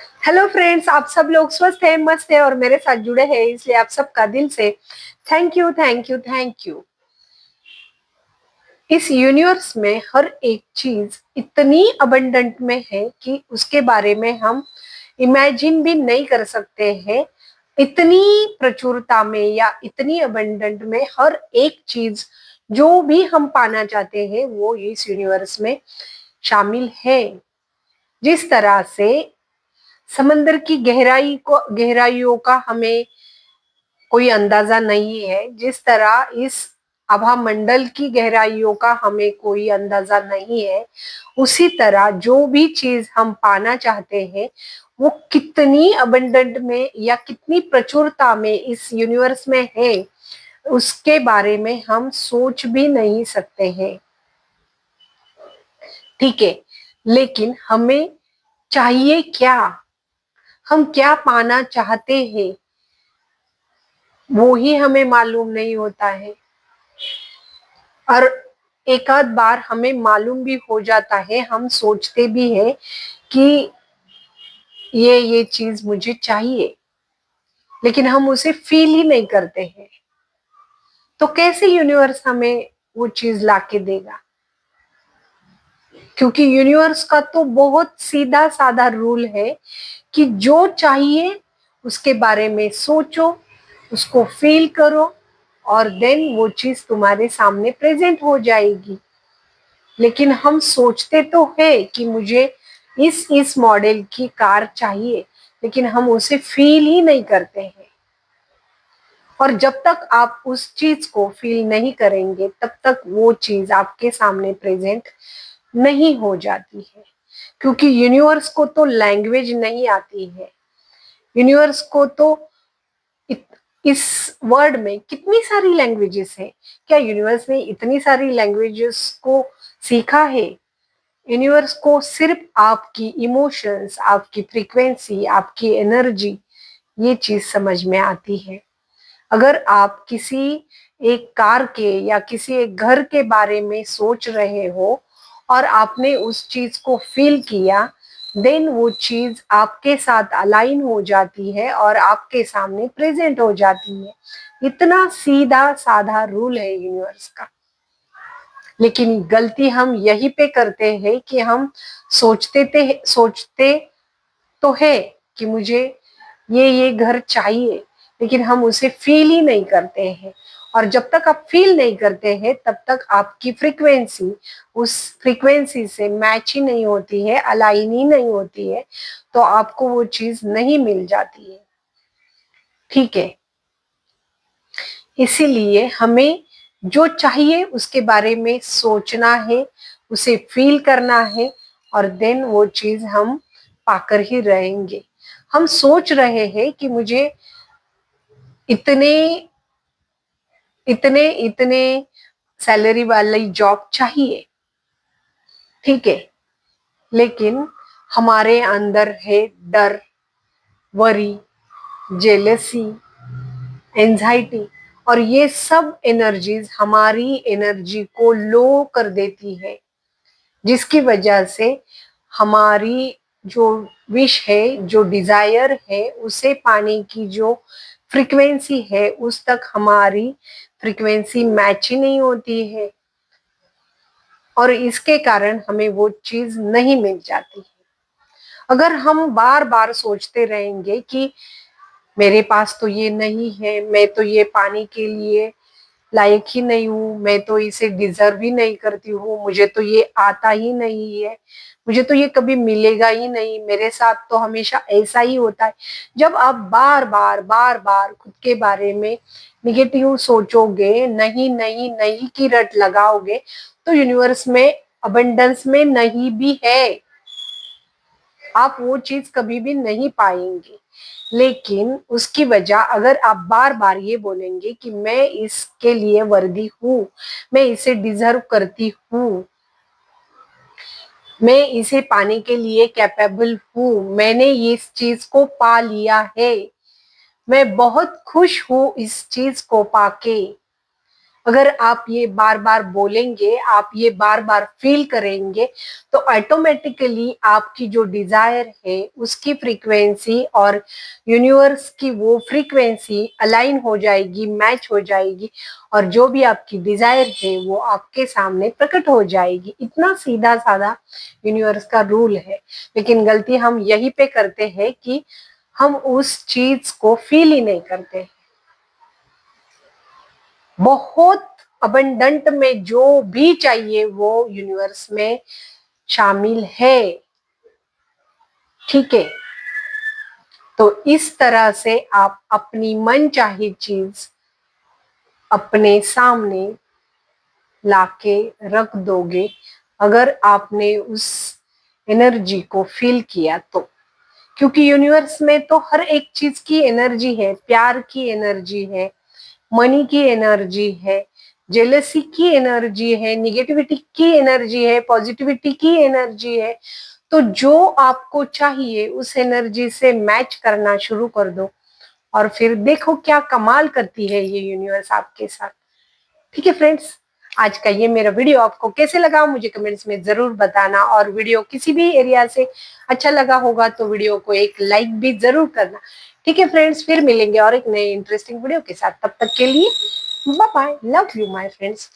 Hello friends, आप सब लोग स्वस्थ हैं, मस्त है और मेरे साथ जुड़े हैं, इसलिए आप सबका दिल से thank you thank you thank you. इस यूनिवर्स में हर एक चीज इतनी अबंडेंट में है कि उसके बारे में हम इमेजिन भी नहीं कर सकते हैं। इतनी प्रचुरता में या इतनी अबंडेंट में हर एक चीज जो भी हम पाना चाहते हैं वो इस यूनिवर्स में शामिल है। जिस तरह से समंदर की गहराइयों का हमें कोई अंदाजा नहीं है, जिस तरह इस आभा मंडल की गहराइयों का हमें कोई अंदाजा नहीं है, उसी तरह जो भी चीज हम पाना चाहते हैं वो कितनी अबंडेंट में या कितनी प्रचुरता में इस यूनिवर्स में है, उसके बारे में हम सोच भी नहीं सकते हैं। ठीक है, लेकिन हमें चाहिए क्या, हम क्या पाना चाहते हैं वो ही हमें मालूम नहीं होता है। और एक आध बार हमें मालूम भी हो जाता है, हम सोचते भी हैं कि ये चीज मुझे चाहिए, लेकिन हम उसे फील ही नहीं करते हैं। तो कैसे यूनिवर्स हमें वो चीज लाके देगा? क्योंकि यूनिवर्स का तो बहुत सीधा साधा रूल है कि जो चाहिए उसके बारे में सोचो, उसको फील करो और देन वो चीज तुम्हारे सामने प्रेजेंट हो जाएगी। लेकिन हम सोचते तो है कि मुझे इस मॉडल की कार चाहिए, लेकिन हम उसे फील ही नहीं करते हैं। और जब तक आप उस चीज को फील नहीं करेंगे तब तक वो चीज आपके सामने प्रेजेंट नहीं हो जाती है। क्योंकि यूनिवर्स को तो लैंग्वेज नहीं आती है। यूनिवर्स को तो इस वर्ड में कितनी सारी लैंग्वेजेस है। क्या यूनिवर्स ने इतनी सारी लैंग्वेजेस को सीखा है? यूनिवर्स को सिर्फ आपकी इमोशंस, आपकी फ्रीक्वेंसी, आपकी एनर्जी, ये चीज समझ में आती है। अगर आप किसी एक कार के या किसी एक घर के बारे में सोच रहे हो और आपने उस चीज को फील किया, देन वो चीज आपके साथ अलाइन हो जाती है और आपके सामने प्रेजेंट हो जाती है। इतना सीधा साधा रूल है यूनिवर्स का। लेकिन गलती हम यही पे करते हैं कि हम सोचते तो है कि मुझे ये घर चाहिए, लेकिन हम उसे फील ही नहीं करते हैं। और जब तक आप फील नहीं करते हैं तब तक आपकी फ्रीक्वेंसी उस फ्रीक्वेंसी से मैच ही नहीं होती है, अलाइन ही नहीं होती है, तो आपको वो चीज नहीं मिल जाती है। ठीक है, इसीलिए हमें जो चाहिए उसके बारे में सोचना है, उसे फील करना है और देन वो चीज हम पाकर ही रहेंगे। हम सोच रहे हैं कि मुझे इतने इतने इतने सैलरी वाली जॉब चाहिए, ठीक है, लेकिन हमारे अंदर है डर, वरी, जेलसी, एंजाइटी, और ये सब एनर्जीज हमारी एनर्जी को लो कर देती है, जिसकी वजह से हमारी जो विश है, जो डिजायर है, उसे पाने की जो फ्रीक्वेंसी है उस तक हमारी फ्रीक्वेंसी मैच ही नहीं होती है और इसके कारण हमें वो चीज नहीं मिल जाती है। अगर हम बार बार सोचते रहेंगे कि मेरे पास तो ये नहीं है, मैं तो ये पाने के लिए लायक ही नहीं हूँ, मैं तो इसे डिजर्व ही नहीं करती हूँ, मुझे तो ये आता ही नहीं है, मुझे तो ये कभी मिलेगा ही नहीं, मेरे साथ तो हमेशा ऐसा ही होता है। जब आप बार बार खुद के बारे में निगेटिव सोचोगे, नहीं नहीं नहीं की रट लगाओगे, तो यूनिवर्स में अबंडेंस में नहीं भी है, आप वो चीज कभी भी नहीं पाएंगे। लेकिन उसकी वजह अगर आप बार बार ये बोलेंगे कि मैं इसके लिए वर्दी हूँ, मैं इसे डिजर्व करती हूँ, मैं इसे पाने के लिए कैपेबल हूँ, मैंने इस चीज को पा लिया है, मैं बहुत खुश हूँ इस चीज को पाके, अगर आप ये बार बार बोलेंगे, आप ये बार बार फील करेंगे, तो ऑटोमेटिकली आपकी जो डिजायर है उसकी फ्रीक्वेंसी और यूनिवर्स की वो फ्रीक्वेंसी अलाइन हो जाएगी, मैच हो जाएगी, और जो भी आपकी डिजायर है वो आपके सामने प्रकट हो जाएगी। इतना सीधा साधा यूनिवर्स का रूल है। लेकिन गलती हम यहीं पे करते हैं कि हम उस चीज को फील ही नहीं करते। बहुत अबंडेंट में जो भी चाहिए वो यूनिवर्स में शामिल है। ठीक है, तो इस तरह से आप अपनी मनचाही चीज अपने सामने लाके रख दोगे, अगर आपने उस एनर्जी को फील किया तो। क्योंकि यूनिवर्स में तो हर एक चीज की एनर्जी है, प्यार की एनर्जी है, मनी की एनर्जी है, जेलसी की एनर्जी है, निगेटिविटी की एनर्जी है, पॉजिटिविटी की एनर्जी है। तो जो आपको चाहिए उस एनर्जी से मैच करना शुरू कर दो, और फिर देखो क्या कमाल करती है ये यूनिवर्स आपके साथ। ठीक है फ्रेंड्स, आज का ये मेरा वीडियो आपको कैसे लगा मुझे कमेंट्स में जरूर बताना, और वीडियो किसी भी एरिया से अच्छा लगा होगा तो वीडियो को एक लाइक भी जरूर करना। ठीक है फ्रेंड्स, फिर मिलेंगे और एक नए इंटरेस्टिंग वीडियो के साथ। तब तक के लिए bye bye, love you my friends.